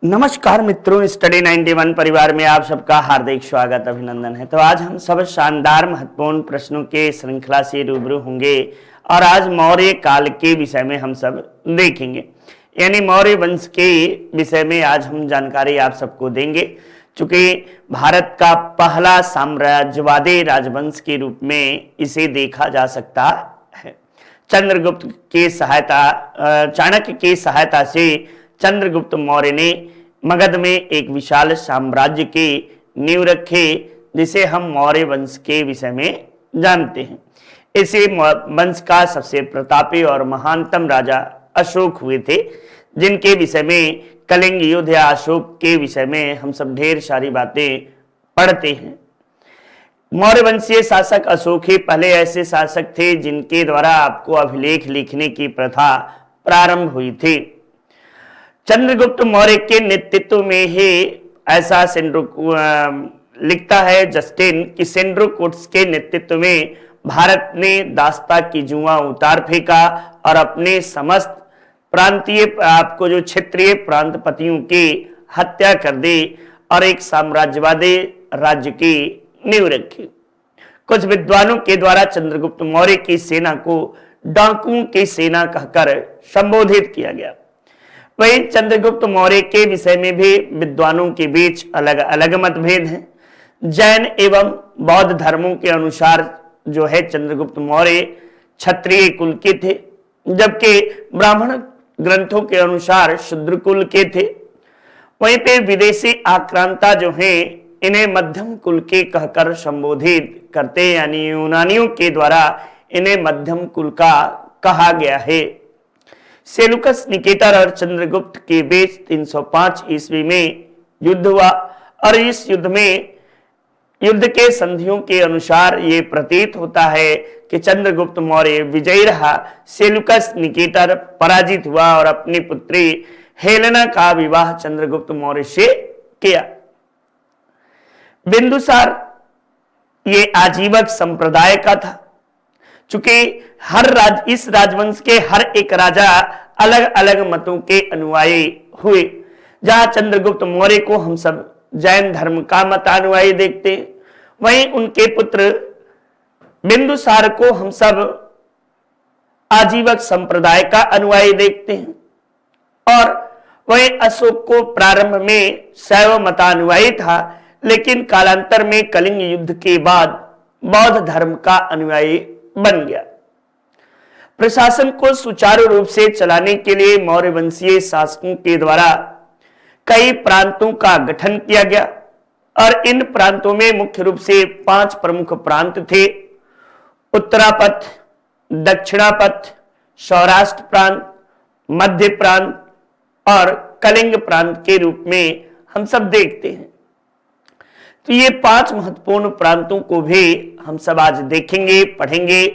नमस्कार मित्रों, स्टडी 91 परिवार में आप सबका हार्दिक स्वागत अभिनंदन है। तो आज हम सब शानदार महत्वपूर्ण प्रश्नों के श्रृंखला से रूबरू होंगे और आज मौर्य काल के विषय में हम सब देखेंगे, यानी मौर्य वंश के विषय में आज हम जानकारी आप सबको देंगे। चूंकि भारत का पहला साम्राज्यवादी राजवंश के रूप में इसे देखा जा सकता है। चंद्रगुप्त के चाणक्य की सहायता से चंद्रगुप्त मौर्य ने मगध में एक विशाल साम्राज्य के नींव रखे, जिसे हम मौर्य वंश के विषय में जानते हैं। इसी वंश का सबसे प्रतापी और महानतम राजा अशोक हुए थे, जिनके विषय में कलिंग युद्ध या अशोक के विषय में हम सब ढेर सारी बातें पढ़ते हैं। मौर्य वंशीय शासक अशोक ही पहले ऐसे शासक थे जिनके द्वारा आपको अभिलेख लिखने की प्रथा प्रारंभ हुई थी। चंद्रगुप्त मौर्य के नेतृत्व में ही ऐसा लिखता है जस्टिन कि सेंड्रोकुट्स के नेतृत्व में भारत ने दास्ता की जुआ उतार फेंका और अपने समस्त प्रांतीय आपको जो क्षेत्रीय प्रांतपतियों की हत्या कर दी और एक साम्राज्यवादी राज्य की नींव रखी। कुछ विद्वानों के द्वारा चंद्रगुप्त मौर्य की सेना को डाकुओं की सेना कहकर संबोधित किया गया। वहीं चंद्रगुप्त मौर्य के विषय में भी विद्वानों के बीच अलग अलग मतभेद हैं। जैन एवं बौद्ध धर्मों के अनुसार जो है चंद्रगुप्त मौर्य क्षत्रिय कुल के थे, जबकि ब्राह्मण ग्रंथों के अनुसार शूद्र कुल के थे। वहीं पे विदेशी आक्रांता जो हैं इन्हें मध्यम कुल के कहकर संबोधित करते, यानी यूनानियों के द्वारा इन्हें मध्यम कुल का कहा गया है। सेलुकस निकेटर और चंद्रगुप्त के बीच 305 ईस्वी में युद्ध हुआ और इस युद्ध के संधियों के अनुसार ये प्रतीत होता है कि चंद्रगुप्त मौर्य विजयी रहा। सेलुकस निकेटर पराजित हुआ और अपनी पुत्री हेलेना का विवाह चंद्रगुप्त मौर्य से किया। बिंदुसार ये आजीवक संप्रदाय का था। चूंकि इस राजवंश के हर एक राजा अलग अलग मतों के अनुयायी हुए। जहां चंद्रगुप्त मौर्य को हम सब जैन धर्म का मतानुयायी देखते हैं, वहीं उनके पुत्र बिंदुसार को हम सब आजीवक संप्रदाय का अनुयायी देखते हैं। और वहीं अशोक को प्रारंभ में शैव मतानुयायी था, लेकिन कालांतर में कलिंग युद्ध के बाद बौद्ध धर्म का अनुयायी बन गया। प्रशासन को सुचारू रूप से चलाने के लिए मौर्य वंशीय शासकों के द्वारा कई प्रांतों का गठन किया गया और इन प्रांतों में मुख्य रूप से 5 प्रमुख प्रांत थे: उत्तरापथ, दक्षिणापथ, सौराष्ट्र प्रांत, मध्य प्रांत और कलिंग प्रांत के रूप में हम सब देखते हैं। तो ये 5 महत्वपूर्ण प्रांतों को भी हम सब आज देखेंगे, पढ़ेंगे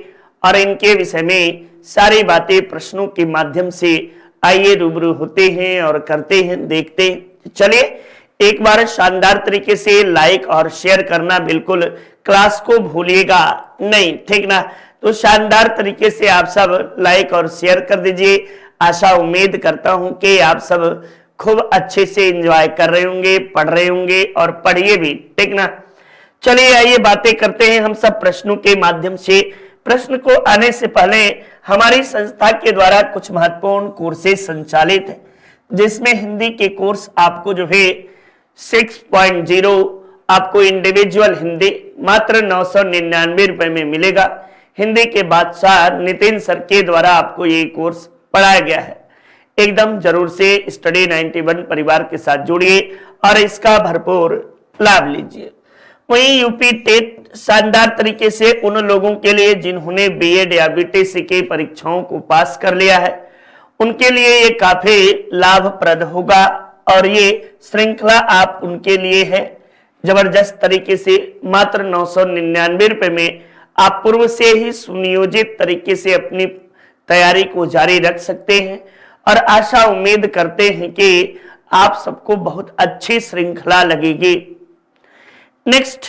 और इनके विषय में सारी बातें प्रश्नों के माध्यम से आइए रूबरू होते हैं और करते हैं, देखते हैं। चलिए एक बार शानदार तरीके से लाइक और शेयर करना बिल्कुल क्लास को भूलिएगा नहीं, ठीक ना। तो शानदार तरीके से आप सब लाइक और शेयर कर दीजिए। आशा उम्मीद करता हूं कि आप सब खूब अच्छे से एंजॉय कर रहे होंगे, पढ़ रहे होंगे और पढ़िए भी, ठीक ना। चलिए आइए बातें करते हैं हम सब प्रश्नों के माध्यम से। प्रश्न को आने से पहले हमारी संस्था के द्वारा कुछ महत्वपूर्ण कोर्सेज संचालित है, जिसमें हिंदी के कोर्स आपको जो है 6.0 आपको इंडिविजुअल हिंदी मात्र 999 रुपए में मिलेगा। हिंदी के बादशाह नितिन सर के द्वारा आपको ये कोर्स पढ़ाया गया है। एकदम जरूर से स्टडी 91 परिवार के साथ जुड़िए और इसका भरपूर लाभ लीजिए। वहीं यूपी टेट शानदार तरीके से उन लोगों के लिए जिन्होंने बीएड या बीटीसी की परीक्षाओं को पास कर लिया है, उनके लिए ये काफी लाभप्रद होगा और ये श्रृंखला आप उनके लिए है। जबरदस्त तरीके से मात्र 999 रुपए में आप पूर्व से ही सुनियोजित तरीके से अपनी तैयारी को जारी रख सकते हैं और आशा उम्मीद करते हैं कि आप सबको बहुत अच्छी श्रृंखला लगेगी। नेक्स्ट,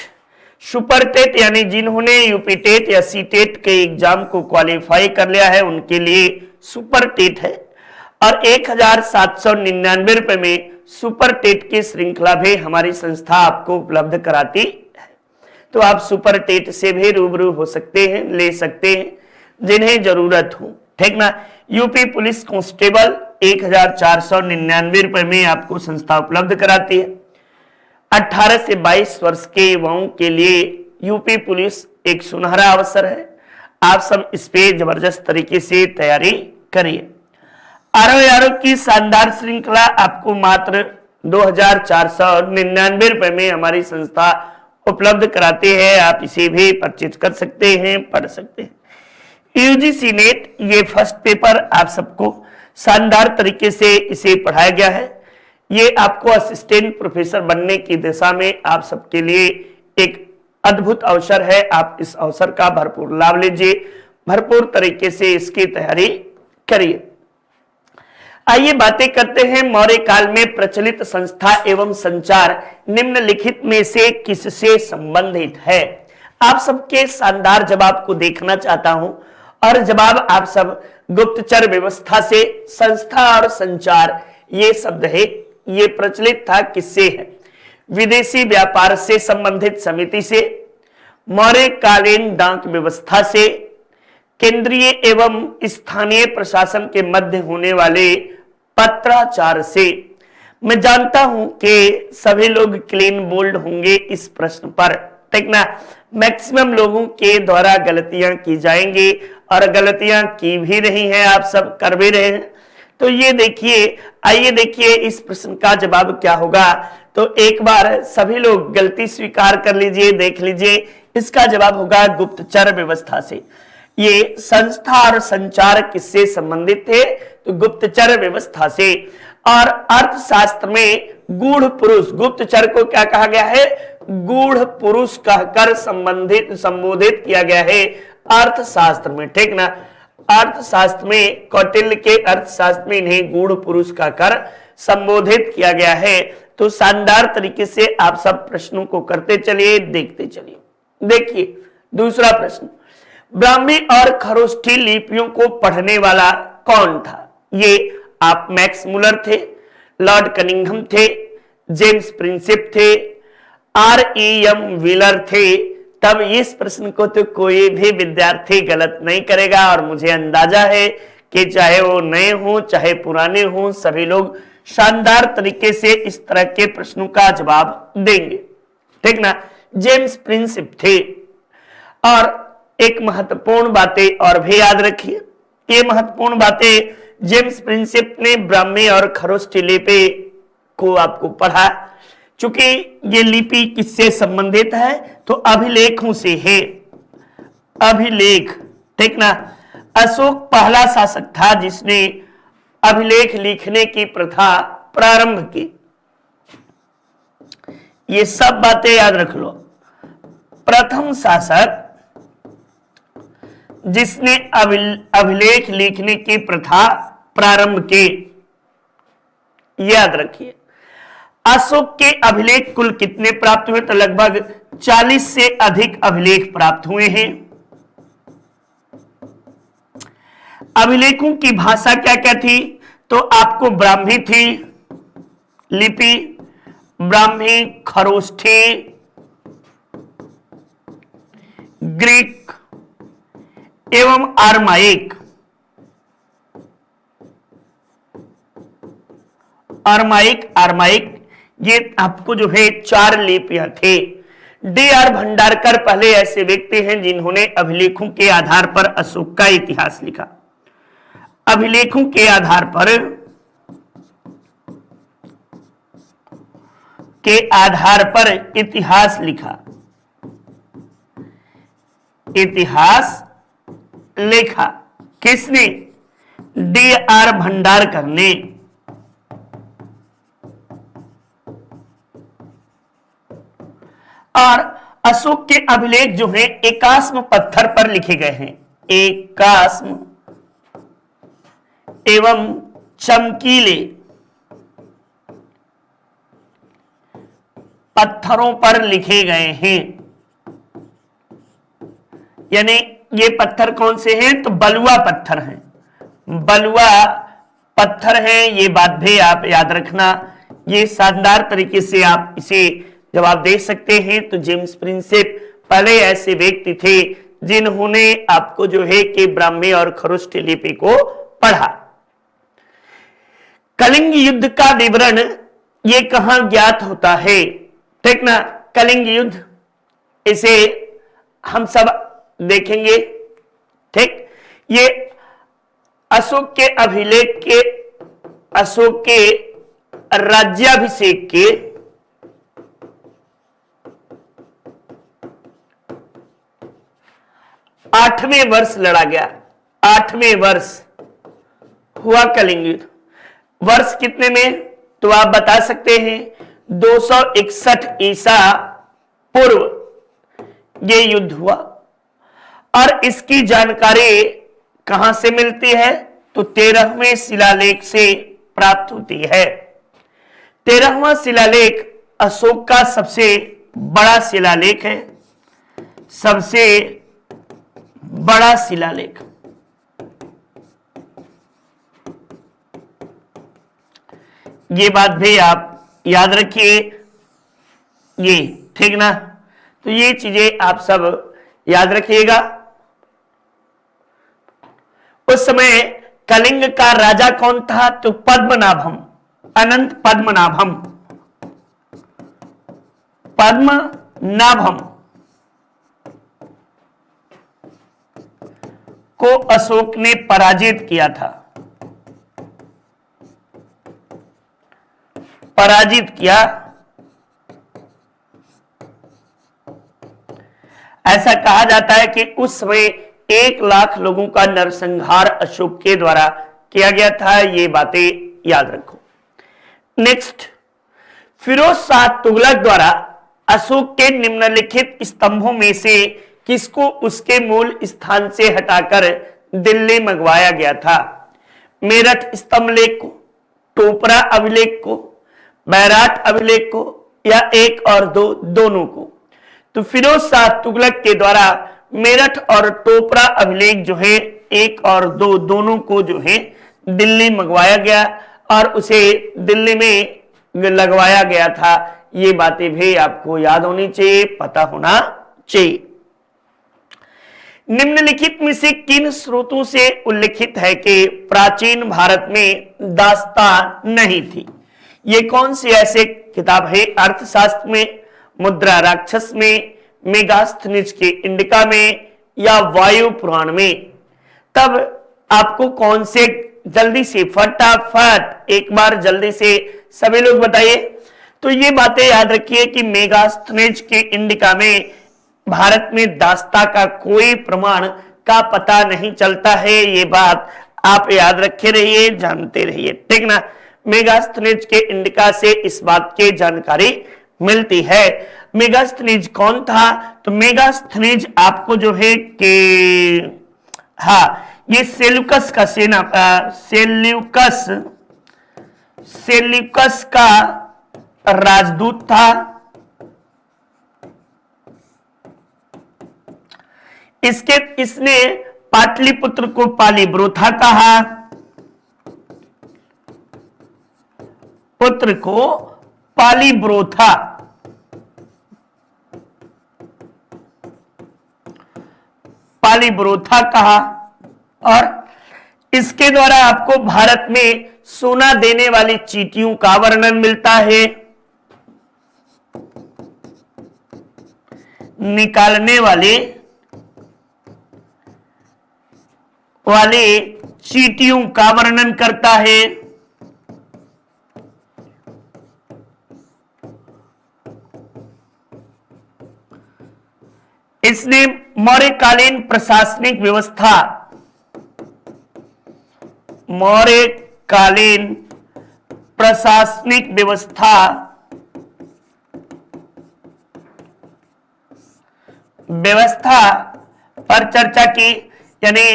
सुपर टेट यानी जिन्होंने यूपी टेट या सी टेट के एग्जाम को क्वालिफाई कर लिया है, उनके लिए सुपर टेट है और 1799 रुपए में सुपर टेट की श्रृंखला भी हमारी संस्था आपको उपलब्ध कराती है। तो आप सुपर टेट से भी रूबरू हो सकते हैं, ले सकते हैं जिन्हें जरूरत हो, ठीक ना। यूपी पुलिस कांस्टेबल 1499 रुपए में आपको संस्था उपलब्ध कराती है। 18 से 22 वर्ष के युवाओं के लिए यूपी पुलिस एक सुनहरा अवसर है। आप सब इस पे जबरदस्त तरीके से तैयारी करिए। आरओ की शानदार श्रृंखला आपको मात्र 2499 रुपए में हमारी संस्था उपलब्ध कराती है। आप इसे भी परचेज कर सकते हैं, पढ़ सकते हैं। यूजीसी नेट ये फर्स्ट पेपर आप सबको शानदार तरीके से इसे पढ़ाया गया है। ये आपको असिस्टेंट प्रोफेसर बनने की दिशा में आप सबके लिए एक अद्भुत अवसर है। आप इस अवसर का भरपूर लाभ लीजिए, भरपूर तरीके से इसकी तैयारी करिए। आइए बातें करते हैं मौर्य काल में प्रचलित संस्था एवं संचार निम्नलिखित में से किससे संबंधित है। आप सबके शानदार जवाब को देखना चाहता हूं और जवाब आप सब गुप्तचर व्यवस्था से, संस्था और संचार ये शब्द है, ये प्रचलित था किससे है? विदेशी व्यापार से संबंधित समिति से, मौर्य कालीन डाक व्यवस्था से, केंद्रीय एवं स्थानीय प्रशासन के मध्य होने वाले पत्राचार से। मैं जानता हूं कि सभी लोग क्लीन बोल्ड होंगे इस प्रश्न पर, ठीक ना। मैक्सिमम लोगों के द्वारा गलतियां की जाएंगी और गलतियां की भी रही हैं, आप सब कर भी रहे हैं। तो ये देखिए, आइए देखिए इस प्रश्न का जवाब क्या होगा। तो एक बार सभी लोग गलती स्वीकार कर लीजिए, देख लीजिए। इसका जवाब होगा गुप्तचर व्यवस्था से। ये संस्था और संचार किससे संबंधित थे? तो गुप्तचर व्यवस्था से। और अर्थशास्त्र में गूढ़ पुरुष, गुप्तचर को क्या कहा गया है? गूढ़ पुरुष कहकर संबोधित किया गया है अर्थशास्त्र में, ठीक ना। अर्थशास्त्र में, कौटिल्य के अर्थशास्त्र में इन्हें गूढ़ पुरुष कहकर संबोधित किया गया है। तो शानदार तरीके से आप सब प्रश्नों को करते चलिए, देखते चलिए। देखिए दूसरा प्रश्न, ब्राह्मी और खरोष्ठी लिपियों को पढ़ने वाला कौन था? ये आप मैक्स मुलर थे, लॉर्ड कनिंघम थे, जेम्स प्रिंसिप थे, आर.ई.एम. व्हीलर थे। तब इस प्रश्न को तो कोई भी विद्यार्थी गलत नहीं करेगा और मुझे अंदाजा है कि चाहे वो नए हो चाहे पुराने हो, सभी लोग शानदार तरीके से इस तरह के प्रश्नों का जवाब देंगे, ठीक ना। जेम्स प्रिंसिप थे। और एक महत्वपूर्ण बातें और भी याद रखिए, ये महत्वपूर्ण बातें, जेम्स प्रिंसिप ने ब्राह्मी और खरोष्ठी लिपि को आपको पढ़ा। चूंकि ये लिपि किससे संबंधित है? तो अभिलेखों से है, अभिलेख, ठीक ना। अशोक पहला शासक था जिसने अभिलेख लिखने की प्रथा प्रारंभ की। ये सब बातें याद रख लो। प्रथम शासक जिसने अभिलेख लिखने की प्रथा प्रारंभ की, याद रखिए। अशोक के अभिलेख कुल कितने प्राप्त हुए? तो लगभग 40 से अधिक अभिलेख प्राप्त हुए हैं। अभिलेखों की भाषा क्या क्या थी? तो आपको ब्राह्मी थी लिपि, ब्राह्मी, खरोष्ठी, ग्रीक एवं आरमाइक। आरमाइक ये आपको जो है 4 लिपियां थे। D.R. भंडारकर पहले ऐसे व्यक्ति हैं जिन्होंने अभिलेखों के आधार पर अशोक का इतिहास लिखा। अभिलेखों के आधार पर इतिहास लिखा, इतिहास लिखा किसने? D.R. भंडारकर ने। और अशोक के अभिलेख जो हैं एकास्म पत्थर पर लिखे गए हैं, एकास्म एवं चमकीले पत्थरों पर लिखे गए हैं। यानी ये पत्थर कौन से हैं? तो बलुआ पत्थर हैं, बलुआ पत्थर हैं। ये बात भी आप याद रखना, ये शानदार तरीके से आप इसे जवाब दे सकते हैं। तो जेम्स प्रिंसेप पहले ऐसे व्यक्ति थे जिन्होंने आपको जो है कि ब्राह्मी और खरोष्ठी लिपि को पढ़ा। कलिंग युद्ध का विवरण ये कहां ज्ञात होता है? ठीक ना, कलिंग युद्ध इसे हम सब देखेंगे। ठीक, ये अशोक के अभिलेख के, अशोक के राज्याभिषेक के 8वें वर्ष लड़ा गया। 8वें वर्ष हुआ कलिंग युद्ध। वर्ष कितने में तो आप बता सकते हैं? 261 ईसा पूर्व ये युद्ध हुआ। और इसकी जानकारी कहां से मिलती है? तो 13वें शिलालेख से प्राप्त होती है। 13वां शिलालेख अशोक का सबसे बड़ा शिलालेख है, सबसे बड़ा शिलालेख। ये बात भी आप याद रखिए, ये ठीक ना। तो ये चीजें आप सब याद रखिएगा। उस समय कलिंग का राजा कौन था? तो पद्मनाभम, अनंत पद्मनाभम, पद्मनाभम को अशोक ने पराजित किया था, पराजित किया। ऐसा कहा जाता है कि उस समय 1 लाख लोगों का नरसंहार अशोक के द्वारा किया गया था। ये बातें याद रखो। नेक्स्ट, फिरोज शाह तुगलक द्वारा अशोक के निम्नलिखित स्तंभों में से किसको उसके मूल स्थान से हटाकर दिल्ली मंगवाया गया था? मेरठ स्तंभ लेख को, टोपरा अभिलेख को, बैराट अभिलेख को, या 1 और 2 दोनों को? तो फिरोज शाह तुगलक के द्वारा मेरठ और टोपरा अभिलेख जो है 1 और 2 दोनों को जो है दिल्ली मंगवाया गया और उसे दिल्ली में लगवाया गया था। ये बातें भी आपको याद होनी चाहिए, पता होना चाहिए। निम्नलिखित में से किन स्रोतों से उल्लिखित है कि प्राचीन भारत में दास्तान नहीं थी? ये कौन सी ऐसे किताब है? अर्थशास्त्र में, मुद्रा राक्षस में, मेगास्थनीज के इंडिका में, या वायु पुराण में? तब आपको कौन से, जल्दी से फटाफट एक बार जल्दी से सभी लोग बताइए। तो ये बातें याद रखिए कि मेगास्थनीज के इंडिका में भारत में दास्ता का कोई प्रमाण का पता नहीं चलता है। ये बात आप याद रखे रहिए, जानते रहिए, ठीक ना। मेगास्थनीज के इंडिका से इस बात की जानकारी मिलती है। मेगास्थनीज कौन था? तो मेगास्थनीज आपको जो है कि हाँ, ये सेल्यूकस का सेल्यूकस का राजदूत था। इसने पाटलिपुत्र को पालीब्रोथा कहा, पुत्र को पालीब्रोथा, पालीब्रोथा कहा। और इसके द्वारा आपको भारत में सोना देने वाली चींटियों का वर्णन मिलता है, निकालने वाले चींटियों का वर्णन करता है। इसने मौर्यकालीन प्रशासनिक व्यवस्था, मौर्यकालीन प्रशासनिक व्यवस्था पर चर्चा की। यानी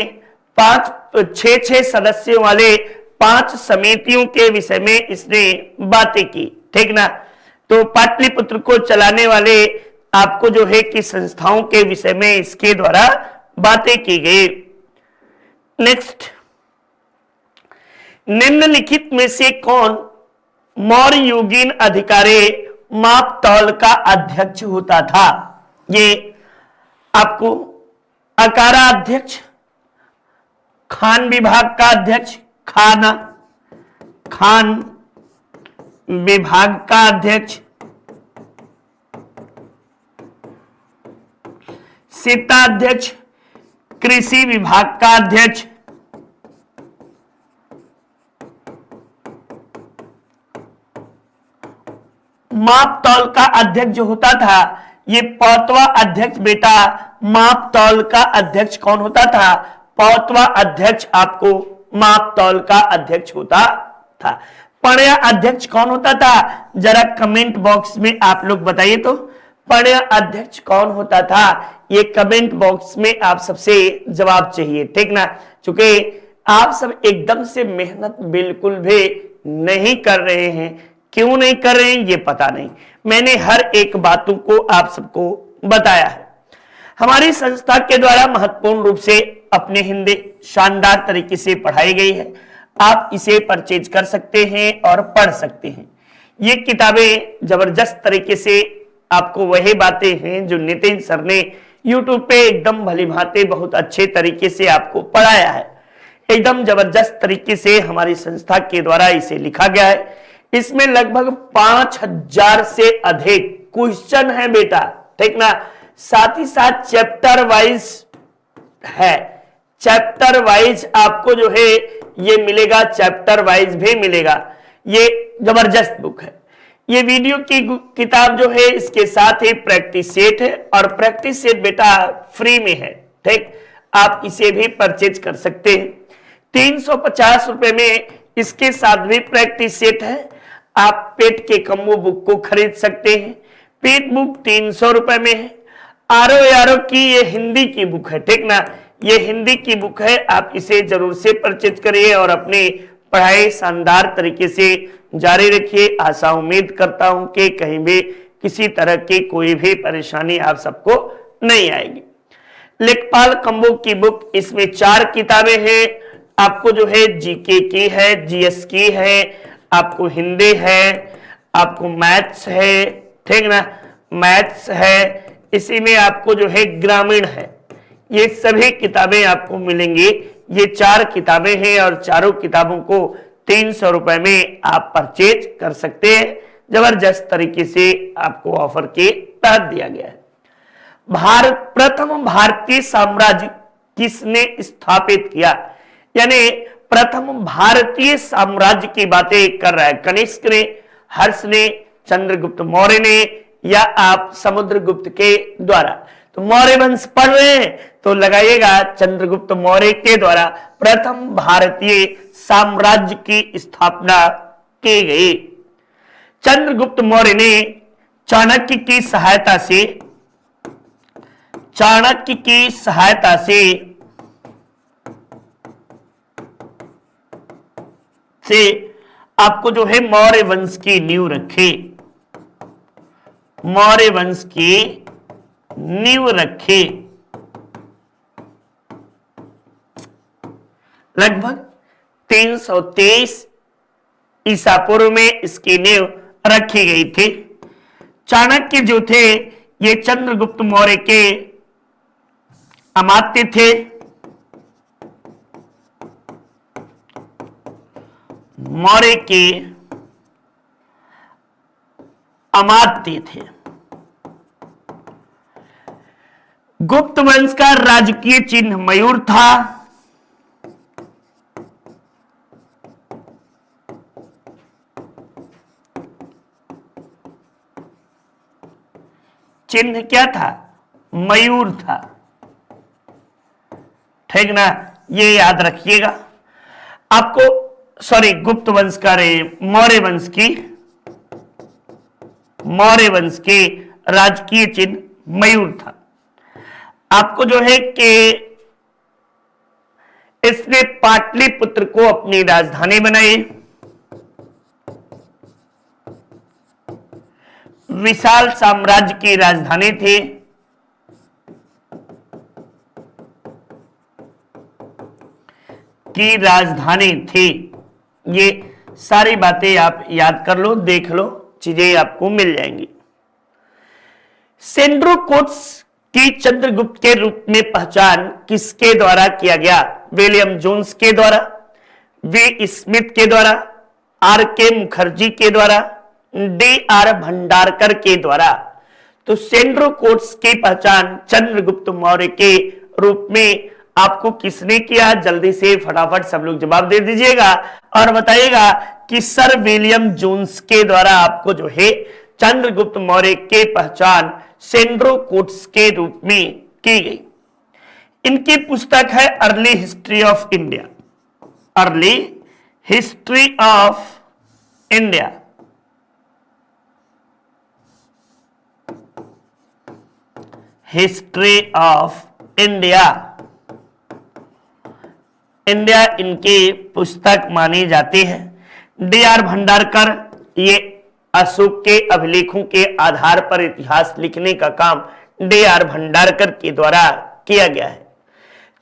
6 सदस्यों वाले 5 समितियों के विषय में इसने बातें की, ठीक ना। तो पाटलिपुत्र को चलाने वाले आपको जो है कि संस्थाओं के विषय में इसके द्वारा बातें की गई। नेक्स्ट, निम्नलिखित में से कौन मौर्य युगीन अधिकारी माप तौल का अध्यक्ष होता था। ये आपको अकारा अध्यक्ष, खान विभाग का अध्यक्ष, खान विभाग का अध्यक्ष, सीता अध्यक्ष, कृषि विभाग का अध्यक्ष, माप तौल का अध्यक्ष जो होता था, ये पौतवा अध्यक्ष बेटा, माप तौल का अध्यक्ष कौन होता था? पौतवा अध्यक्ष आपको माप तौल का अध्यक्ष होता था। पण्य अध्यक्ष कौन होता था? जरा कमेंट बॉक्स में आप लोग बताइए तो, पण्य अध्यक्ष कौन होता था? ये कमेंट बॉक्स में आप सबसे जवाब चाहिए, ठीक ना? चूंकि आप सब एकदम से मेहनत बिल्कुल भी नहीं कर रहे हैं, क्यों नहीं कर रहे हैं ये पता नहीं। मैंने हर एक बातों को आप सबको बताया है। हमारी संस्था के द्वारा महत्वपूर्ण रूप से अपने हिंदी शानदार तरीके से पढ़ाई गई है। आप इसे परचेज कर सकते हैं और पढ़ सकते हैं। ये किताबें जबरदस्त तरीके से आपको वही बातें हैं जो नितिन सर ने यूट्यूब पे एकदम भली भांति बहुत अच्छे तरीके से आपको पढ़ाया है। एकदम जबरदस्त तरीके से हमारी संस्था के द्वारा इसे लिखा गया है। इसमें लगभग 5000 से अधिक क्वेश्चन है बेटा, ठीक ना? साथ ही साथ चैप्टर वाइज है, चैप्टर वाइज आपको जो है ये मिलेगा, चैप्टर वाइज भी मिलेगा। ये जबरदस्त बुक है। ये वीडियो की किताब जो है इसके साथ ही प्रैक्टिस सेट है, और प्रैक्टिस सेट बेटा फ्री में है, ठीक? आप इसे भी परचेज कर सकते हैं। 350 रुपए में इसके साथ भी प्रैक्टिस सेट है। आप पेट के कम्बो बुक को खरीद सकते हैं। पेट बुक 300 रुपए में है। आरो यारो की ये हिंदी की बुक है, ठीक ना? ये हिंदी की बुक है, आप इसे जरूर से परचेज करिए और अपनी पढ़ाई शानदार तरीके से जारी रखिए। आशा उम्मीद करता हूं कि कहीं भी किसी तरह की कोई भी परेशानी आप सबको नहीं आएगी। लेखपाल कम्बो की बुक, इसमें 4 किताबें हैं। आपको जो है जीके की है, जीएस की है, आपको हिंदी है, आपको मैथ्स है, ठीक ना? मैथ्स है, इसी में आपको जो है ग्रामीण है। ये सभी किताबें आपको मिलेंगी। ये 4 किताबें हैं और चारों किताबों को 300 रुपए में आप परचेज कर सकते हैं। जबरदस्त तरीके से आपको ऑफर के तहत दिया गया है। प्रथम भारतीय साम्राज्य किसने स्थापित किया? यानी प्रथम भारतीय साम्राज्य की बातें कर रहा है। कनिष्क ने, हर्ष ने, चंद्रगुप्त मौर्य ने, या आप समुद्रगुप्त के द्वारा? तो मौर्य वंश पढ़ रहे हैं तो लगाइएगा चंद्रगुप्त मौर्य के द्वारा प्रथम भारतीय साम्राज्य की स्थापना की गई। चंद्रगुप्त मौर्य ने चाणक्य की सहायता से आपको जो है मौर्य वंश की नींव रखी, मौर्य वंश की नींव रखी। लगभग 323 ईसा पूर्व में इसकी नींव रखी गई थी। चाणक्य जो थे ये चंद्रगुप्त मौर्य के अमात्य थे। मौर्य के अमात्य थे। गुप्त वंश का राजकीय चिन्ह मयूर था। चिन्ह क्या था? मयूर था, ठीक ना? ये याद रखिएगा आपको। सॉरी, गुप्त वंश का मौर्य वंश के राजकीय चिन्ह मयूर था। आपको जो है कि इसने पाटलिपुत्र को अपनी राजधानी बनाई। विशाल साम्राज्य की राजधानी थी। ये सारी बातें आप याद कर लो, देख लो, चीजें आपको मिल जाएंगी। सेंड्रोकोट्स की चंद्रगुप्त के रूप में पहचान किसके द्वारा किया गया? विलियम जोन्स के द्वारा, वी स्मिथ के द्वारा, आर के मुखर्जी के द्वारा, डी आर भंडारकर के द्वारा। तो सेंड्रोकोट्स की पहचान चंद्रगुप्त मौर्य के रूप में आपको किसने किया? जल्दी से फटाफट सब लोग जवाब दे दीजिएगा और बताइएगा कि सर विलियम जोन्स के द्वारा आपको जो है चंद्रगुप्त मौर्य के पहचान सेंड्रोकोट्स के रूप में की गई। इनकी पुस्तक है early history of India, early history of India. History of India, India इनकी पुस्तक मानी जाती है। डी आर भंडारकर, ये अशोक के अभिलेखों के आधार पर इतिहास लिखने का काम डी आर भंडारकर के द्वारा किया गया है।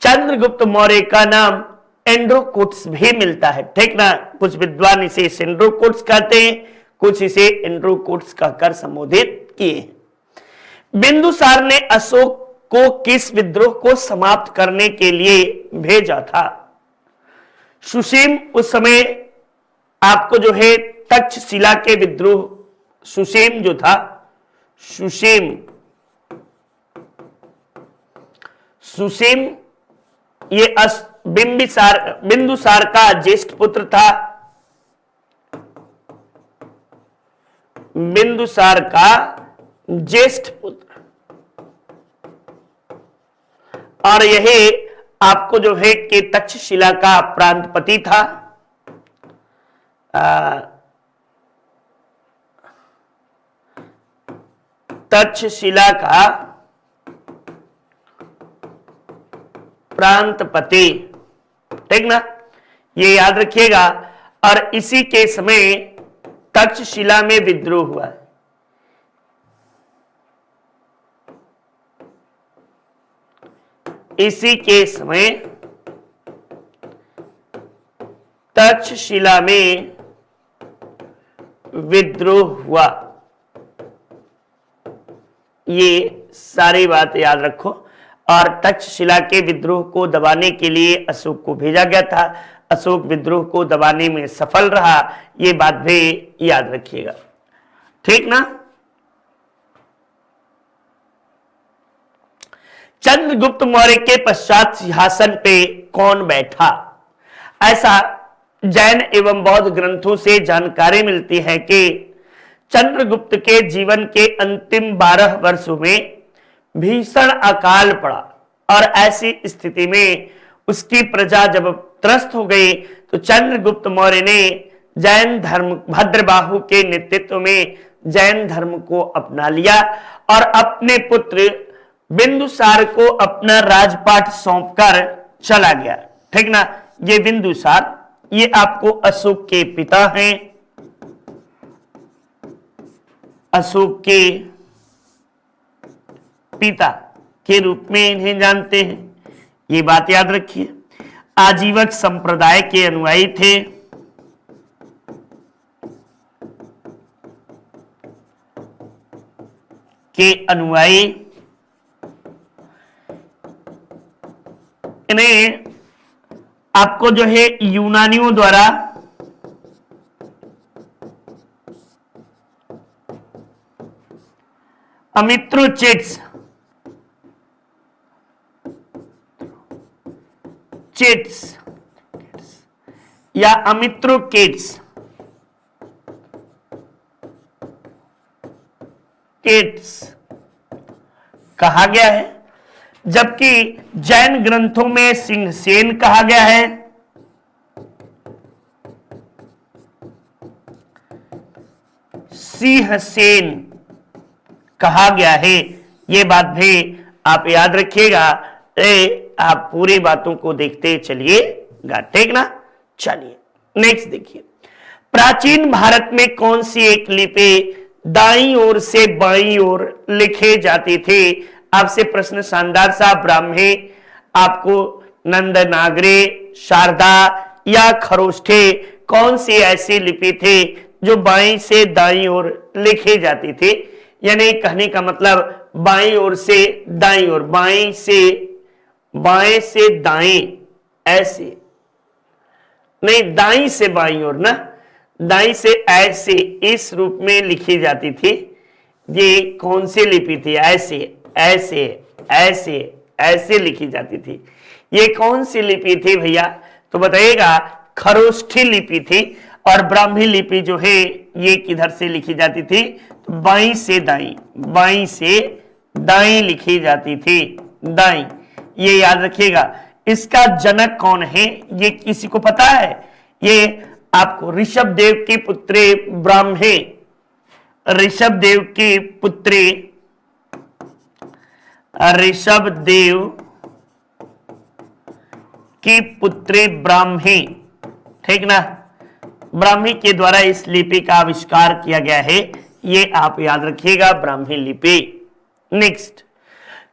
चंद्रगुप्त मौर्य का नाम एंड्रोकोट्स भी मिलता है, ठीक ना। कुछ विद्वान इसे सेंड्रोकोट्स कहते हैं, कुछ इसे एंड्रोकोट्स कहकर संबोधित किए। बिंदुसार ने अशोक को किस विद्रोह को समाप्त करने के लिए भेजा था? सुसीम, उस समय आपको जो है तक्षशिला के विद्रोह, सुसीम जो था, सुसीम ये बिंदुसार का ज्येष्ठ पुत्र था, बिंदुसार का ज्येष्ठ पुत्र, और यही आपको जो है कि तक्षशिला का प्रांतपति था। तक्षशिला का प्रांतपति, ठीक ना, ये याद रखिएगा। और इसी के समय तक्षशिला में विद्रोह हुआ है। इसी के समय तक्षशिला में विद्रोह हुआ। ये सारी बात याद रखो। और तक्षशिला के विद्रोह को दबाने के लिए अशोक को भेजा गया था। अशोक विद्रोह को दबाने में सफल रहा, ये बात भी याद रखिएगा, ठीक ना। चंद्रगुप्त मौर्य के पश्चात सिंहासन पे कौन बैठा? ऐसा जैन एवं बौद्ध ग्रंथों से जानकारी मिलती है कि चंद्रगुप्त के जीवन के अंतिम 12 वर्षों में भीषण अकाल पड़ा और ऐसी स्थिति में उसकी प्रजा जब त्रस्त हो गई तो चंद्रगुप्त मौर्य ने जैन धर्म, भद्रबाहु के नेतृत्व में जैन धर्म को अपना लिया और अपने पुत्र बिंदुसार को अपना राजपाट सौंपकर चला गया, ठीक ना। ये बिंदुसार, ये आपको अशोक के पिता हैं, अशोक के पिता के रूप में इन्हें जानते हैं, ये बात याद रखिए। आजीवक संप्रदाय के अनुयायी थे। इन्हें आपको जो है यूनानियों द्वारा अमित्रोचेट्स या अमित्रोकेट्स कहा गया है, जबकि जैन ग्रंथों में सिंहसेन कहा गया है। सिंहसेन कहा गया है, ये बात भी आप याद रखिएगा। आप पूरी बातों को देखते चलिएगा, ठीक ना। चलिए नेक्स्ट देखिए, प्राचीन भारत में कौन सी एक लिपि दाईं ओर से बाईं ओर लिखे जाती थे? आपसे प्रश्न शानदार सा, ब्राह्मी, आपको नंदनागरी, शारदा या खरोष्ठे, कौन सी ऐसी लिपि थी जो बाईं से दाईं ओर लिखी जाती थी, यानी कहने का मतलब बाईं ओर से दाईं ओर, बाएं से दाएं, ऐसे नहीं, दाईं से बाईं ओर ना, दाईं से ऐसे इस रूप में लिखी जाती थी। ये कौन सी लिपि थी? ऐसे ऐसे ऐसे ऐसे लिखी जाती थी। ये कौन सी लिपि थी भैया? तो बताइएगा, खरोष्ठी लिपि थी। और ब्राह्मी लिपि जो है ये किधर से लिखी जाती थी? तो बाईं से दाईं, बाईं से दाईं लिखी जाती थी, दाईं। ये याद रखिएगा। इसका जनक कौन है ये किसी को पता है? ये आपको ऋषभदेव की पुत्री ब्राह्मी, ऋषभदेव की पुत्री, ऋषभदेव की पुत्री ब्राह्मी, ठीक ना, ब्राह्मी के द्वारा इस लिपि का आविष्कार किया गया है। ये आप याद रखिएगा, ब्राह्मी लिपि। नेक्स्ट,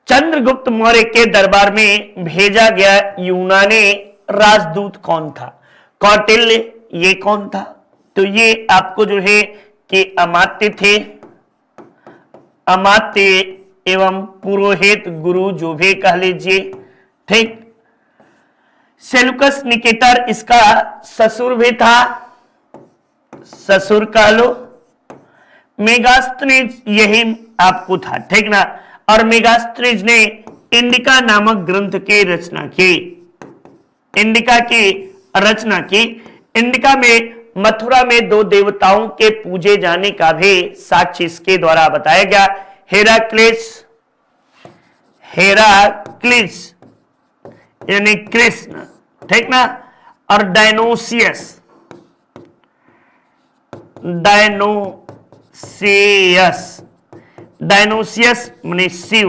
चंद्रगुप्त मौर्य के दरबार में भेजा गया यूनानी राजदूत कौन था? कौटिल्य, ये कौन था? तो ये आपको जो है कि अमात्य थे, अमात्य एवं पुरोहित, गुरु जो भी कह लीजिए, ठीक। सेल्यूकस निकेटर इसका ससुर भी था, ससुर कह लो। मेगास्थनीज यही आपको था, ठीक ना। और मेगास्थनीज ने इंडिका नामक ग्रंथ की रचना की, इंडिका की रचना की। इंडिका में मथुरा में दो देवताओं के पूजे जाने का भी साक्ष्य इसके द्वारा बताया गया। हेराक्लिस, हेराक्लिस यानी कृष्ण, ठीक ना। और डायनोसियस, डायनोसियस, डायनोसियस माने शिव।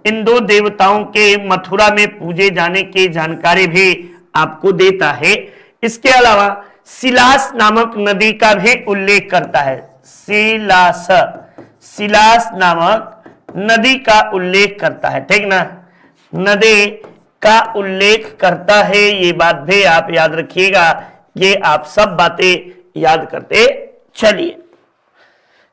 इन दो देवताओं के मथुरा में पूजे जाने की जानकारी भी आपको देता है। इसके अलावा सिलास नामक नदी का भी उल्लेख करता है, सिलास, सिलास नामक नदी का उल्लेख करता है, ठीक ना, नदी का उल्लेख करता है। ये बात भी आप याद रखिएगा। ये आप सब बातें याद करते चलिए।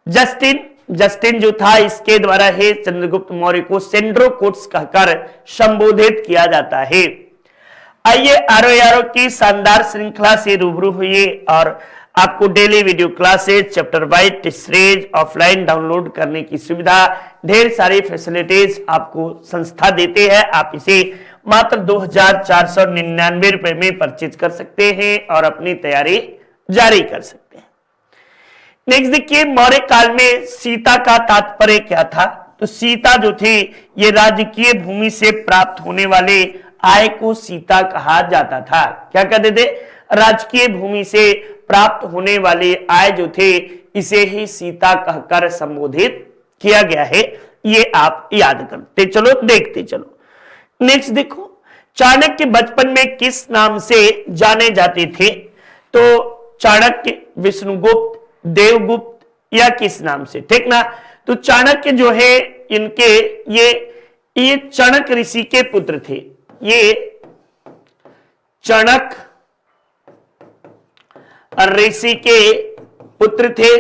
जस्टिन जो था, इसके द्वारा है चंद्रगुप्त मौर्य को सेंड्रोकोट्स कहकर संबोधित किया जाता है। आइए आरो यारो की शानदार श्रृंखला से रूबरू हुई और आपको daily video classes chapter wise test series offline download करने की सुविधा, ढेर सारी फैसिलिटीज आपको संस्था देते हैं। आप इसे मात्र 2499 रुपए में परचेज कर सकते हैं और अपनी तैयारी जारी कर सकते हैं। नेक्स्ट देखिए, मौर्य काल में सीता का तात्पर्य क्या था? तो सीता जो थी ये राजकीय भूमि से प्राप्त होने वाले आय को सीता कहा जाता था। क्या कहते थे? राजकीय भूमि से प्राप्त होने वाले आय जो थे इसे ही सीता कहकर संबोधित किया गया है। ये आप याद करते चलो, देखते चलो। नेक्स्ट देखो, चाणक्य बचपन में किस नाम से जाने जाते थे? तो चाणक्य, विष्णुगुप्त, देवगुप्त या किस नाम से, ठीक ना। तो चाणक्य जो है इनके ये चाणक्य ऋषि के पुत्र थे। ये चाणक्य ऋषि के पुत्र थे,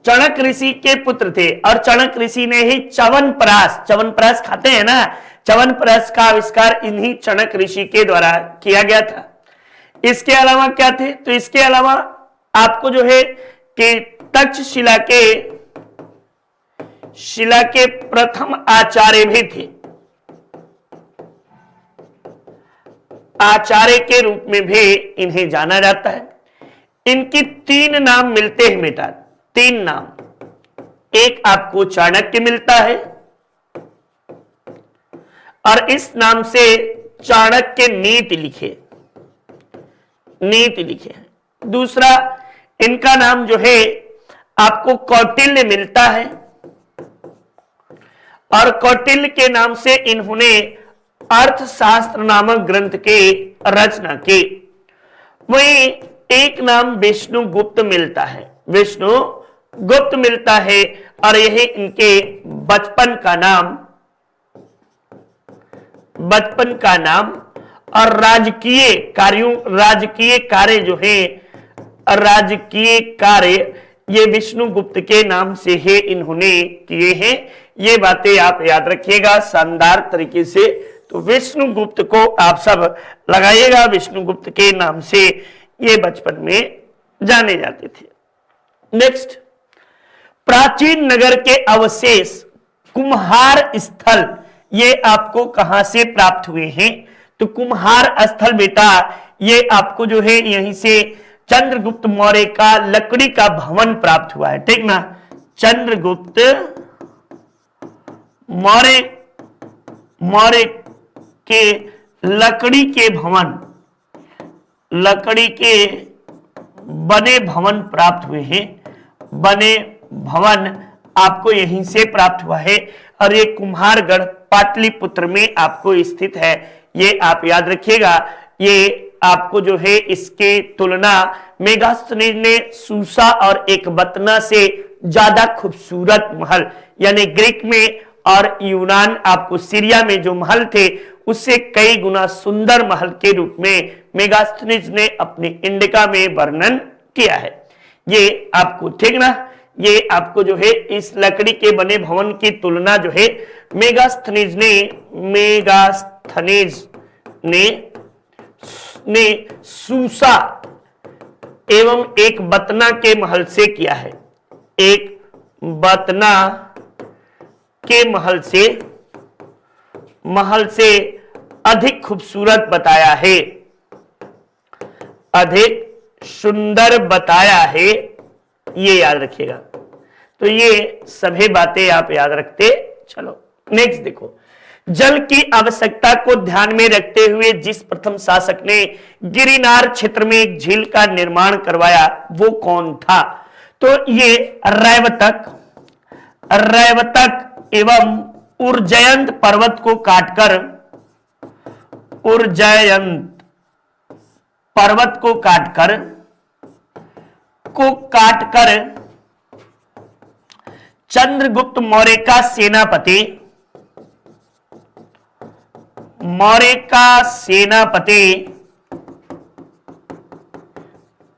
चाणक्य ऋषि के पुत्र थे। और चाणक्य ऋषि ने ही च्यवनप्राश, च्यवनप्राश खाते हैं ना, च्यवनप्राश का आविष्कार इन्हीं चाणक्य ऋषि के द्वारा किया गया था। इसके अलावा क्या थे? तो इसके अलावा आपको जो है कि तक्षशिला के प्रथम आचार्य भी थे, आचार्य के रूप में भी इन्हें जाना जाता है। इनके 3 नाम मिलते हैं बेटा, 3 नाम। एक आपको चाणक्य मिलता है और इस नाम से चाणक्य नीति लिखे, नीति लिखे। दूसरा इनका नाम जो है आपको कौटिल्य मिलता है और कौटिल्य के नाम से इन्होंने अर्थशास्त्र नामक ग्रंथ की रचना की। वहीं एक नाम विष्णुगुप्त मिलता है, विष्णुगुप्त मिलता है और यही इनके बचपन का नाम और राजकीय कार्यों, राजकीय कार्य जो है, राजकीय कार्य ये विष्णुगुप्त के नाम से है इन्होंने किए हैं। ये बातें आप याद रखिएगा शानदार तरीके से। तो विष्णुगुप्त को आप सब लगाइएगा, विष्णुगुप्त के नाम से ये बचपन में जाने जाते थे। नेक्स्ट, प्राचीन नगर के अवशेष कुम्हार स्थल ये आपको कहां से प्राप्त हुए हैं? तो कुम्हार स्थल बेटा ये आपको जो है यहीं से चंद्रगुप्त मौर्य का लकड़ी का भवन प्राप्त हुआ है, ठीक ना। चंद्रगुप्त मौर्य के लकड़ी के भवन, लकड़ी के बने भवन प्राप्त हुए हैं। बने भवन आपको यहीं से प्राप्त हुआ है और ये कुम्हारगढ़ पाटलिपुत्र में आपको स्थित है। ये आप याद रखिएगा। ये आपको जो है इसके तुलना मेगास्थनीज ने सूसा और एकबतना से ज्यादा खूबसूरत महल, यानी ग्रीक में और यूनान आपको सीरिया में जो महल थे उससे कई गुना सुंदर महल के रूप में मेगास्थनीज ने अपने इंडिका में वर्णन किया है। ये आपको, ठीक ना, ये आपको जो है इस लकड़ी के बने भवन की तुलना जो है मेगास्थनीज ने सूसा एवं एक बतना के महल से किया है। एक बतना के महल से अधिक खूबसूरत बताया है, अधिक सुंदर बताया है। ये याद रखिएगा। तो ये सभी बातें आप याद रखते चलो। नेक्स्ट देखो, जल की आवश्यकता को ध्यान में रखते हुए जिस प्रथम शासक ने गिरिनार क्षेत्र में एक झील का निर्माण करवाया वो कौन था? तो ये रैवतक एवं उर्जयंत पर्वत को काटकर, उर्जयंत पर्वत को काटकर चंद्रगुप्त मौर्य का सेनापति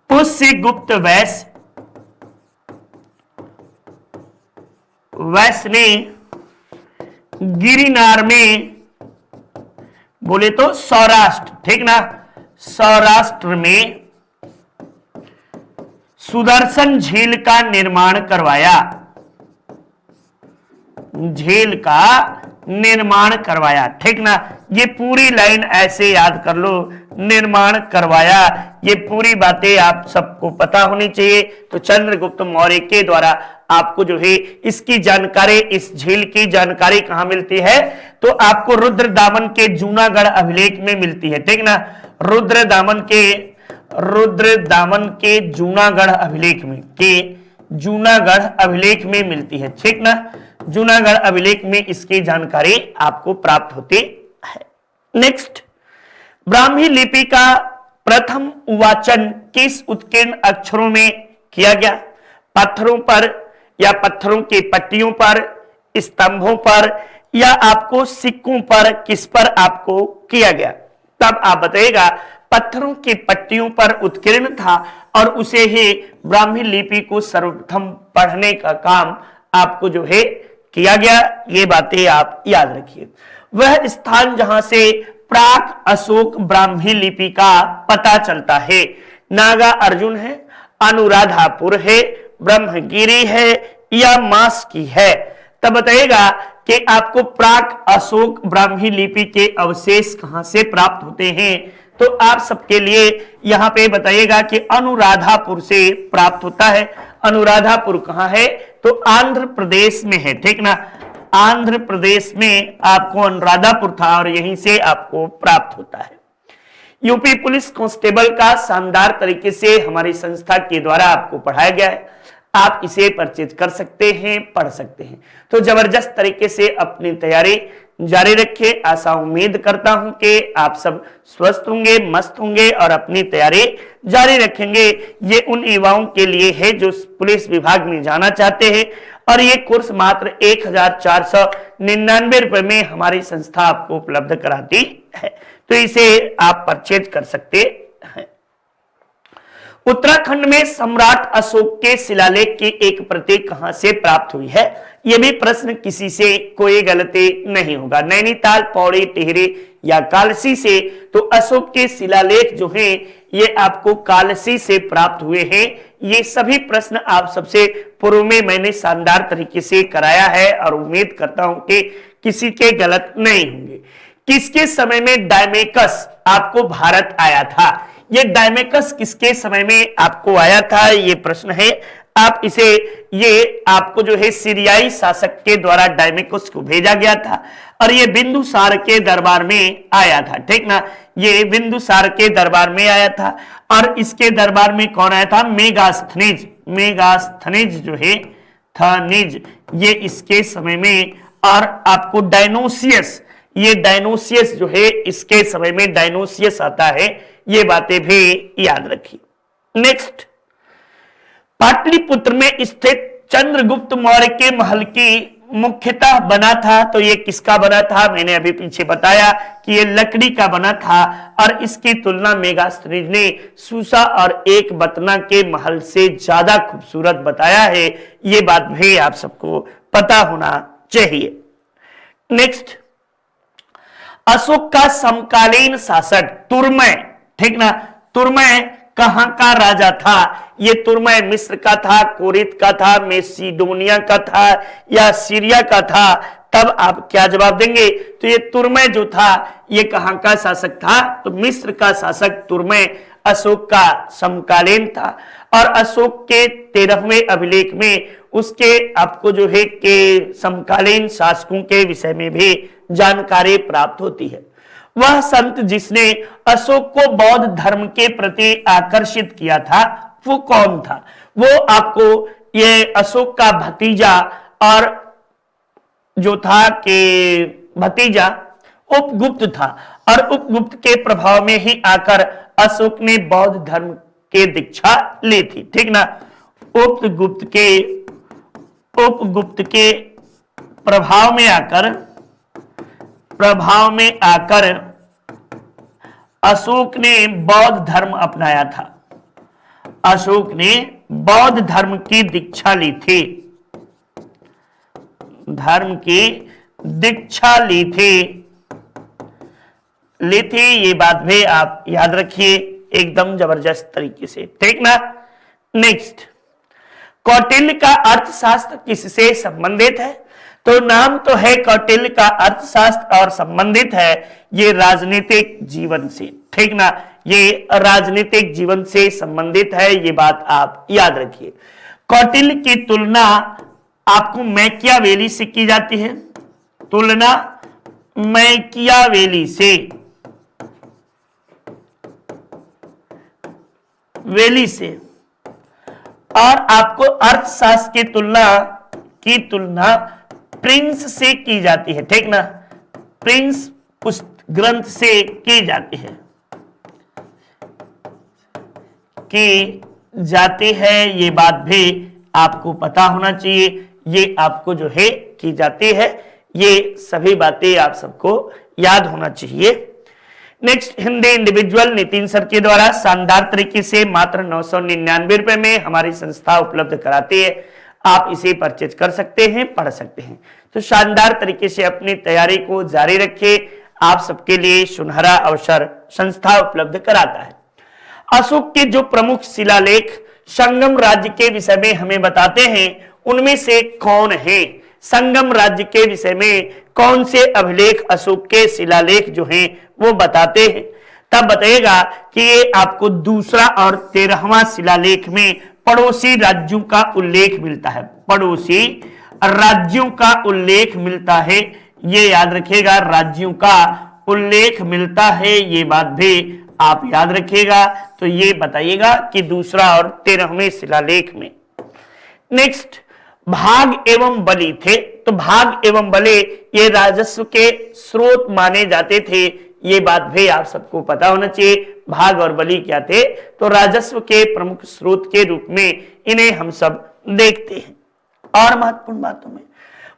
पुष्यगुप्त वैश्य ने गिरिनार में, बोले तो सौराष्ट्र, ठीक ना, सौराष्ट्र में सुदर्शन झील का निर्माण करवाया। झील का निर्माण करवाया, ठीक ना। ये पूरी लाइन ऐसे याद कर लो, निर्माण करवाया। ये पूरी बातें आप सबको पता होनी चाहिए। तो चंद्रगुप्त मौर्य के द्वारा आपको जो है इसकी जानकारी, इस झील की जानकारी कहां मिलती है? तो आपको रुद्रदामन के जूनागढ़ अभिलेख में मिलती है, ठीक ना। रुद्रदामन के जूनागढ़ अभिलेख में मिलती है, ठीक ना। जूनागढ़ अभिलेख में इसकी जानकारी आपको प्राप्त होती है। नेक्स्ट, ब्राह्मी लिपि का प्रथम वाचन किस उत्कीर्ण अक्षरों में किया गया? पत्थरों पर या पत्थरों की पट्टियों पर, स्तंभों पर या आपको सिक्कों पर, किस पर आपको किया गया? तब आप बताइएगा। पत्थरों की पट्टियों पर उत्कीर्ण था और उसे ही ब्राह्मी लिपि को सर्वप्रथम पढ़ने का काम आपको जो है किया गया। ये बातें आप याद रखिए। वह स्थान जहां से प्राक अशोक ब्राह्मी लिपि का पता चलता है, नागा अर्जुन है, अनुराधापुर है, ब्रह्मगिरी है या मास्की है? तब बताइएगा कि आपको प्राक अशोक ब्राह्मी लिपि के अवशेष कहां से प्राप्त होते हैं? तो आप सबके लिए यहां पे बताइएगा कि अनुराधापुर से प्राप्त होता है। अनुराधापुर कहां है? तो आंध्र प्रदेश में है, ठीक ना। आंध्र प्रदेश में आपको अनुराधापुर था और यहीं से आपको प्राप्त होता है। यूपी पुलिस कांस्टेबल का शानदार तरीके से हमारी संस्था के द्वारा आपको पढ़ाया गया है। आप इसे परचेज कर सकते हैं, पढ़ सकते हैं। तो जबरदस्त तरीके से अपनी तैयारी जारी रखें। आशा उम्मीद करता हूं कि आप सब स्वस्थ होंगे, मस्त होंगे और अपनी तैयारी जारी रखेंगे। ये उन युवाओं के लिए है जो पुलिस विभाग में जाना चाहते हैं और ये कोर्स मात्र 1499 रुपए में हमारी संस्था आपको उपलब्ध कराती है। तो इसे आप परचेज कर सकते हैं। उत्तराखंड में सम्राट अशोक के शिलालेख की एक प्रति कहां से प्राप्त हुई है? यह भी प्रश्न किसी से कोई गलती नहीं होगा। नैनीताल, पौड़ी, टिहरी या कालसी से। तो अशोक के शिलालेख जो हैं ये आपको कालसी से प्राप्त हुए हैं। ये सभी प्रश्न आप सबसे पूर्व में मैंने शानदार तरीके से कराया है और उम्मीद करता हूं कि किसी के गलत नहीं होंगे। किसके समय में डायमेकस आपको भारत आया था? ये डायमेकस किसके समय में आपको आया था, ये प्रश्न है। आप इसे, ये आपको जो है सीरियाई शासक के द्वारा डायमेकस को भेजा गया था और ये बिंदुसार के दरबार में आया था, ठीक ना। ये बिंदुसार के दरबार में आया था और इसके दरबार में कौन आया था? मेगास्थनीज। मेगास्थनीज जो है, थनीज, ये इसके समय में। और आपको डायनोसियस, ये डायनोसियस जो है इसके समय में डायनोसियस आता है। ये बातें भी याद रखिए। नेक्स्ट, पाटलिपुत्र में स्थित चंद्रगुप्त मौर्य के महल की मुख्यतः बना था। तो ये किसका बना था? मैंने अभी पीछे बताया कि ये लकड़ी का बना था और इसकी तुलना मेगास्थनीज ने सूसा और एक बतना के महल से ज्यादा खूबसूरत बताया है। ये बात भी आप सबको पता होना चाहिए। नेक्स्ट, अशोक का समकालीन शासक तुर्मय, ठीक ना। तुर्मय कहां का राजा था? ये तुर्मय मिस्र का था, कोरित का था, मेसिडोनिया का था या सीरिया का था? तब आप क्या जवाब देंगे? तो ये तुर्मय जो था ये कहां का शासक था? तो मिस्र का शासक तुर्मय अशोक का समकालीन था। और अशोक के 13वें अभिलेख में उसके आपको जो है कि समकालीन शासकों के विषय में भी जानकारी प्राप्त होती है। वह संत जिसने अशोक को बौद्ध धर्म के प्रति आकर्षित किया था वो कौन था? वो आपको ये अशोक का भतीजा और जो था कि भतीजा उपगुप्त था और उपगुप्त के प्रभाव में ही आकर अशोक ने बौद्ध धर्म के दीक्षा ली थी, ठीक ना। उपगुप्त के प्रभाव में आकर अशोक ने बौद्ध धर्म अपनाया था। अशोक ने बौद्ध धर्म की दीक्षा ली थी, धर्म की दीक्षा ली थी। ये बात भी आप याद रखिए एकदम जबरदस्त तरीके से, ठीक ना। नेक्स्ट, कौटिल्य का अर्थशास्त्र किससे संबंधित है? तो नाम तो है कौटिल्य का अर्थशास्त्र और संबंधित है ये राजनीतिक जीवन से, ठीक ना। ये राजनीतिक जीवन से संबंधित है, ये बात आप याद रखिए। कौटिल्य की तुलना आपको मैकियावेली से की जाती है, तुलना मैकियावेली से, और आपको अर्थशास्त्र की तुलना प्रिंस से की जाती है, ठीक ना। प्रिंस ग्रंथ से की जाती है, ये बात भी आपको पता होना चाहिए। ये आपको जो है की जाती है, ये सभी बातें आप सबको याद होना चाहिए। Next, Hindi individual Nitin sir के द्वारा शानदार तरीके से मात्र 999 रुपए में हमारी संस्था उपलब्ध कराती है। आप इसे परचेज कर सकते हैं, पढ़ सकते हैं। तो शानदार तरीके से अपनी तैयारी को जारी रखिए। आप सबके लिए सुनहरा अवसर संस्था उपलब्ध कराता है। अशोक के जो प्रमुख शिलालेख संगम राज्य के विषय में हमें बताते हैं उनमें से कौन है? संगम राज्य के विषय में कौन से अभिलेख अशोक के शिलालेख जो हैं वो बताते हैं? तब बताइएगा कि ये आपको दूसरा और 13वां शिलालेख में पड़ोसी राज्यों का उल्लेख मिलता है, पड़ोसी राज्यों का उल्लेख मिलता है। ये याद रखिएगा, राज्यों का उल्लेख मिलता है, ये बात भी आप याद रखिएगा। तो ये बताइएगा कि दूसरा और 13वें शिलालेख में। नेक्स्ट, भाग एवं बलि थे। तो भाग एवं बलि ये राजस्व के स्रोत माने जाते थे, ये बात भी आप सबको पता होना चाहिए। भाग और बलि क्या थे? तो राजस्व के प्रमुख स्रोत के रूप में इन्हें हम सब देखते हैं। और महत्वपूर्ण बातों में,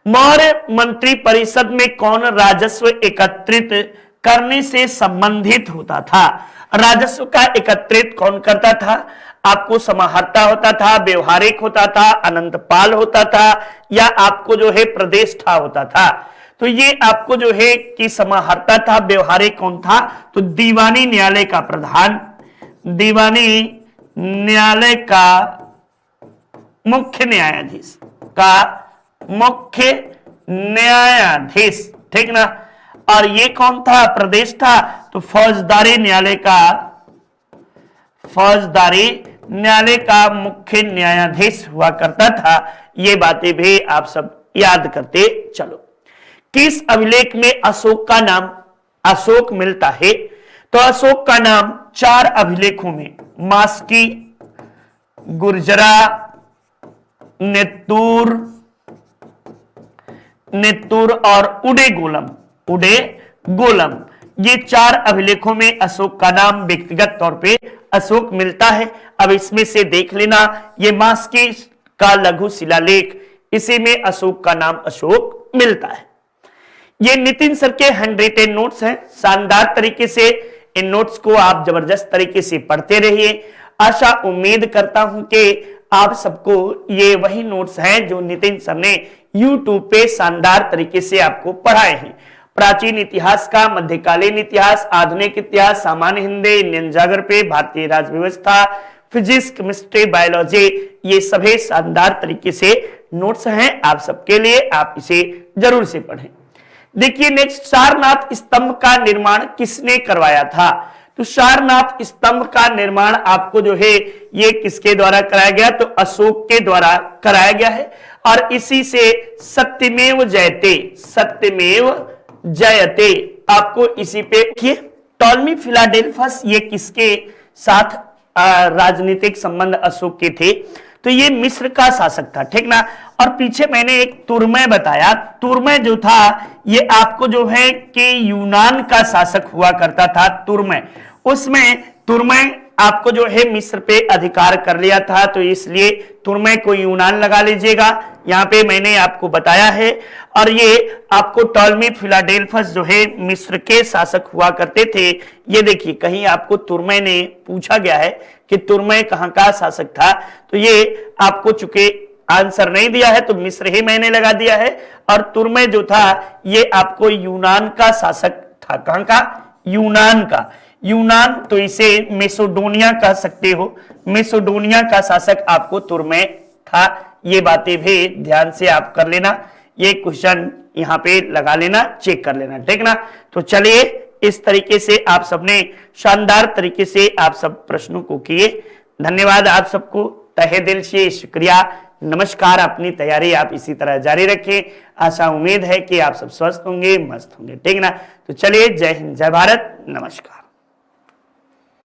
मौर्य मंत्री परिषद में कौन राजस्व एकत्रित करने से संबंधित होता था। राजस्व का एकत्रित कौन करता था? आपको समाहर्ता होता था, व्यवहारिक होता था, अनंतपाल होता था, या आपको जो है प्रतिष्ठा होता था? तो ये आपको जो है कि समाहर्ता था, व्यवहारिक कौन था? तो दीवानी न्यायालय का प्रधान, दीवानी न्यायालय का मुख्य न्यायाधीश, ठीक ना। और ये कौन था? प्रदेश था। तो फौजदारी न्यायालय का मुख्य न्यायाधीश हुआ करता था। ये बातें भी आप सब याद करते चलो। किस अभिलेख में अशोक का नाम अशोक मिलता है? तो अशोक का नाम 4 अभिलेखों में, मास्की, गुर्जरा, नेत्तूर और उडे गोलम, ये 4 अभिलेखों में अशोक का नाम व्यक्तिगत तौर पे अशोक मिलता है। अब इसमें से देख लेना, ये मास्की का लघु शिलालेख, इसी में अशोक का नाम अशोक मिलता है। ये नितिन सर के हैंडरिटन नोट्स हैं। शानदार तरीके से इन नोट्स को आप जबरदस्त तरीके से पढ़ते रहिए। आशा उम्मीद करता हूं कि आप सबको ये वही नोट्स हैं जो नितिन सर ने YouTube पे शानदार तरीके से आपको पढ़ाए हैं। प्राचीन इतिहास का, मध्यकालीन इतिहास, आधुनिक इतिहास, सामान्य हिंदी, इंडियन ज्योग्राफी, भारतीय राज्य व्यवस्था, फिजिक्स, केमिस्ट्री, बायोलॉजी, ये सभी शानदार तरीके से नोट्स हैं आप सबके लिए। आप इसे जरूर से पढ़ें। देखिए नेक्स्ट, सारनाथ स्तंभ का निर्माण किसने करवाया था? तो सारनाथ स्तंभ का निर्माण आपको जो है ये किसके द्वारा कराया गया? तो अशोक के द्वारा कराया गया है। और इसी से सत्यमेव जयते आपको इसी पे देखिए। टॉलमी फिलाडेल्फस, ये किसके साथ राजनीतिक संबंध अशोक के थे? तो ये मिस्र का शासक था, ठीक ना। और पीछे मैंने एक तुर्मै बताया, तुर्मै जो था ये आपको जो है कि यूनान का शासक हुआ करता था तुर्मै। उसमें तुर्मै आपको जो है मिस्र पे अधिकार कर लिया था, तो इसलिए तुर्मै को यूनान लगा लीजिएगा, यहाँ पे मैंने आपको बताया है। और ये आपको टॉलमी फिलाडेल्फस जो है मिस्र के शासक हुआ करते थे। ये देखिए कहीं आपको तुर्मै ने पूछा गया है कि तुर्मै कहाँ का शासक था, तो ये आपको चूंकि आंसर नहीं दिया है तो मिस्र ही मैंने लगा दिया है। और तुर्मै जो था ये आपको यूनान का शासक था। कहां का? यूनान का। यूनान, तो इसे मेसोडोनिया कह सकते हो। मेसोडोनिया का शासक आपको तुर्मै था। ये बातें भी ध्यान से आप कर लेना, ये क्वेश्चन यहाँ पे लगा लेना, चेक कर लेना, ठीक ना। तो चलिए इस तरीके से आप सबने शानदार तरीके से आप सब प्रश्नों को किए। धन्यवाद आप सबको, तहे दिल से शुक्रिया, नमस्कार। अपनी तैयारी आप इसी तरह जारी रखें। आशा उम्मीद है कि आप सब स्वस्थ होंगे, मस्त होंगे, ठीक ना। तो चलिए, जय हिंद, जय भारत, नमस्कार।